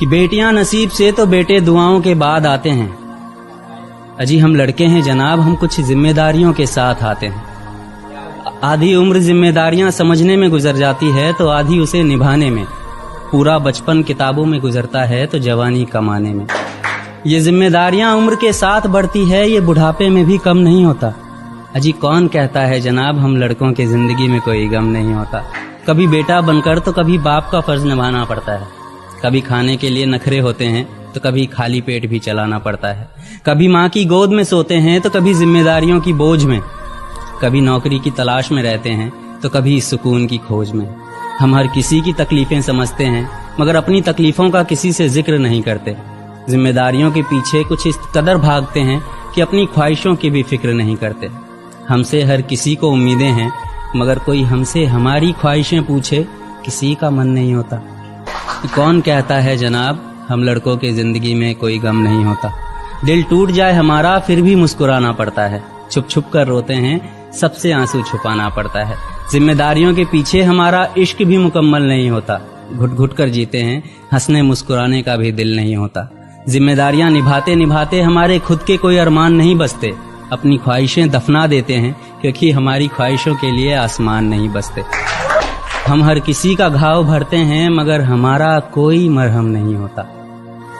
کہ بیٹیاں نصیب سے تو بیٹے دعاؤں کے بعد آتے ہیں. اجی ہم لڑکے ہیں جناب، ہم کچھ ذمہ داریوں کے ساتھ آتے ہیں. آدھی عمر ذمہ داریاں سمجھنے میں گزر جاتی ہے تو آدھی اسے نبھانے میں. پورا بچپن کتابوں میں گزرتا ہے تو جوانی کمانے میں. یہ ذمہ داریاں عمر کے ساتھ بڑھتی ہے، یہ بڑھاپے میں بھی کم نہیں ہوتا. اجی کون کہتا ہے جناب ہم لڑکوں کے زندگی میں کوئی غم نہیں ہوتا. کبھی بیٹا بن کر تو کبھی باپ کا فرض نبھانا پڑتا ہے. کبھی کھانے کے لیے نخرے ہوتے ہیں تو کبھی خالی پیٹ بھی چلانا پڑتا ہے. کبھی ماں کی گود میں سوتے ہیں تو کبھی ذمہ داریوں کی بوجھ میں. کبھی نوکری کی تلاش میں رہتے ہیں تو کبھی سکون کی کھوج میں. ہم ہر کسی کی تکلیفیں سمجھتے ہیں مگر اپنی تکلیفوں کا کسی سے ذکر نہیں کرتے. ذمہ داریوں کے پیچھے کچھ اس قدر بھاگتے ہیں کہ اپنی خواہشوں کی بھی فکر نہیں کرتے. ہم سے ہر کسی کو امیدیں ہیں مگر کوئی ہم سے ہماری خواہشیں پوچھے کسی کا من نہیں ہوتا. کون کہتا ہے جناب ہم لڑکوں کے زندگی میں کوئی غم نہیں ہوتا. دل ٹوٹ جائے ہمارا پھر بھی مسکرانا پڑتا ہے. چھپ چھپ کر روتے ہیں سب سے آنسو چھپانا پڑتا ہے. ذمہ داریوں کے پیچھے ہمارا عشق بھی مکمل نہیں ہوتا. گھٹ گھٹ کر جیتے ہیں، ہنسنے مسکرانے کا بھی دل نہیں ہوتا. ذمہ داریاں نبھاتے نبھاتے ہمارے خود کے کوئی ارمان نہیں بستے. اپنی خواہشیں دفنا دیتے ہیں کیونکہ ہماری خواہشوں کے لیے آسمان نہیں بستے. ہم ہر کسی کا گھاؤ بھرتے ہیں مگر ہمارا کوئی مرہم نہیں ہوتا.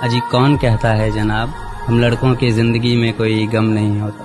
اجی کون کہتا ہے جناب ہم لڑکوں کی زندگی میں کوئی غم نہیں ہوتا.